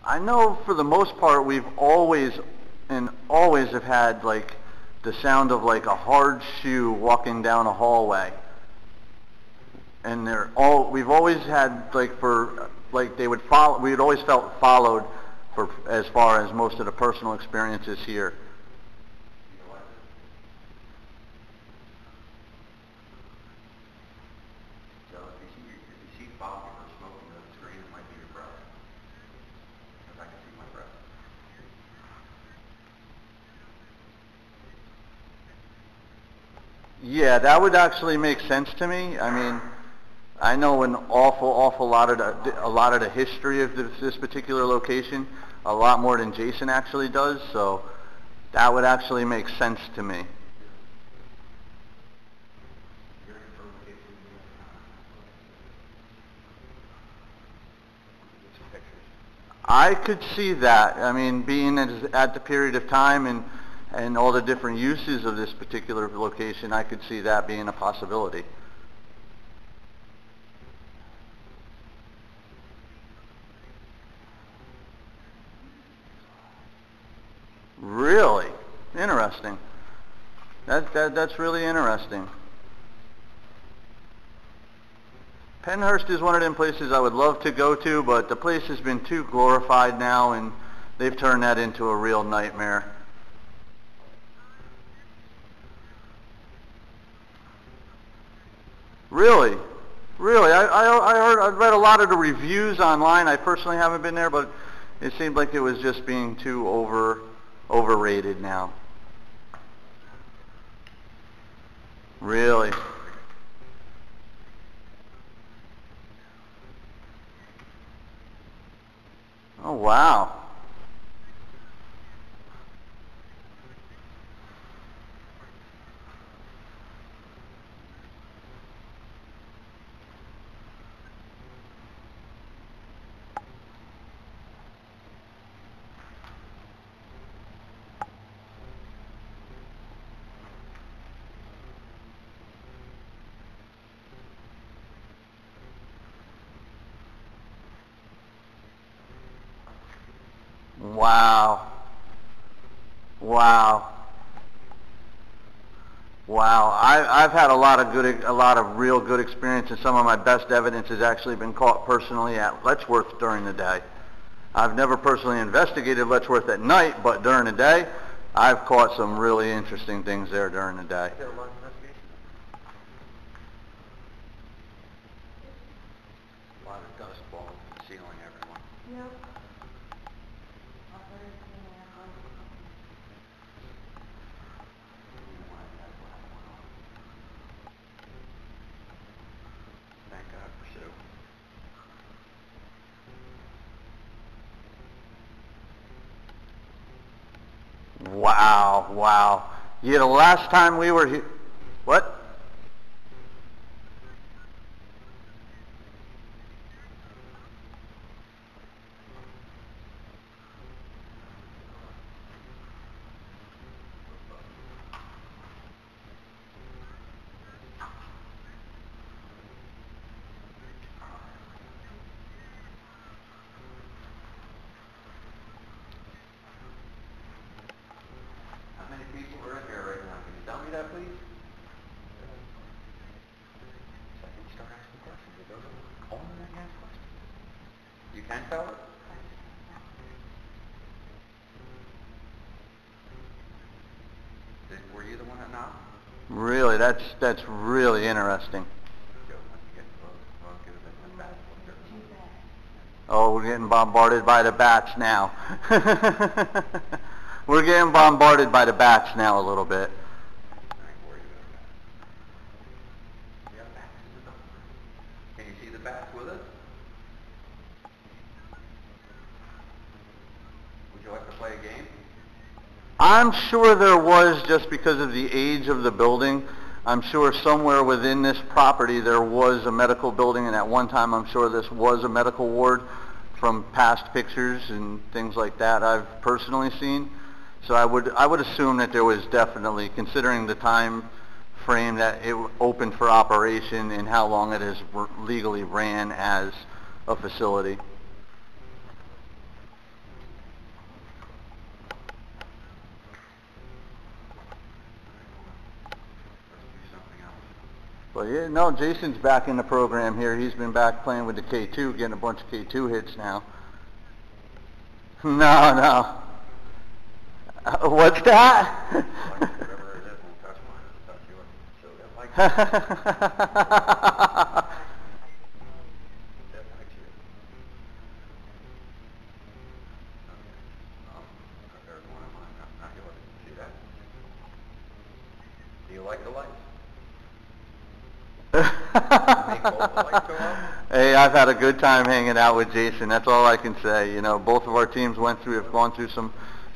I know for the most part we've always have had like the sound of like a hard shoe walking down a hallway. And we've always had like they would follow, we had always felt followed for as far as most of the personal experiences here. Yeah, that would actually make sense to me. I mean, I know an awful lot of the history of this particular location, a lot more than Jason actually does, so that would actually make sense to me. I could see that. I mean, being at the period of time and all the different uses of this particular location, I could see that being a possibility. Really? Interesting. That's really interesting. Pennhurst is one of them places I would love to go to, but the place has been too glorified now, and they've turned that into a real nightmare. Really? Really? I read a lot of the reviews online. I personally haven't been there, but it seemed like it was just being too overrated now. Really? Oh, wow. Wow. Wow. Wow. I've had a lot of real good experience, and some of my best evidence has actually been caught personally at Letchworth during the day. I've never personally investigated Letchworth at night, but during the day, I've caught some really interesting things there during the day. A lot of dust balls in the ceiling, everyone. Yep. Thank God for Sue. Wow, wow. Yeah, the last time we were here, what? How many people are in here right now? Can you tell me that, please? Second, you start asking questions. It goes on and then you ask questions. You can tell it? Were you the one that knocked? Really, that's really interesting. Oh, we're getting bombarded by the bats now. We're getting bombarded by the bats now a little bit. Can you see the bats with us? Would you like to play a game? I'm sure there was, just because of the age of the building. I'm sure somewhere within this property there was a medical building, and at one time I'm sure this was a medical ward from past pictures and things like that I've personally seen. So I would assume that there was definitely, considering the time frame that it opened for operation and how long it has legally ran as a facility. But yeah, no, Jason's back in the program here. He's been back playing with the K2, getting a bunch of K2 hits now. No, no. What's that? Whatever it is, won't touch mine, it'll touch yours. So that likes you. That likes you. Okay. There's one of mine, not yours. See that? Do you like the lights? Make both the lights go up? Hey, I've had a good time hanging out with Jason. That's all I can say. You know, both of our teams have gone through some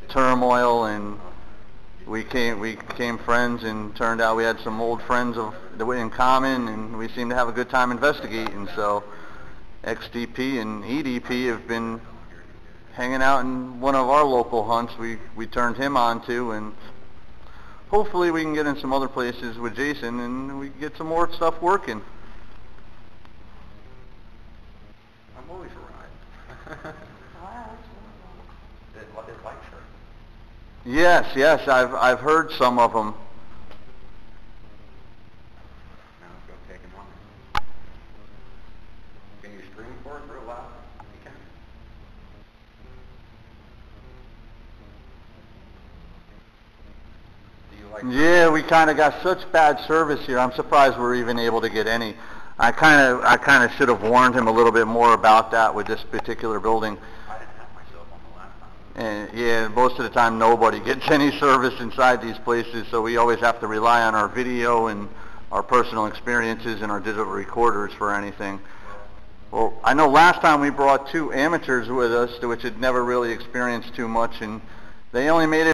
turmoil, and we became friends, and turned out we had some old friends in common, and we seemed to have a good time investigating. So XDP and EDP have been hanging out in one of our local hunts we turned him on to, and hopefully we can get in some other places with Jason and we can get some more stuff working. I'm always a ride. It likes her. Yes, I've heard some of them. Now let's go take him on. Can you stream for it for a while? You can. Do you like Yeah, we kind of got such bad service here. I'm surprised we're even able to get any. I kind of should have warned him a little bit more about that with this particular building. I didn't have my cell phone the last time. And yeah, most of the time nobody gets any service inside these places, so we always have to rely on our video and our personal experiences and our digital recorders for anything. Well, I know last time we brought two amateurs with us, which had never really experienced too much, and they only made it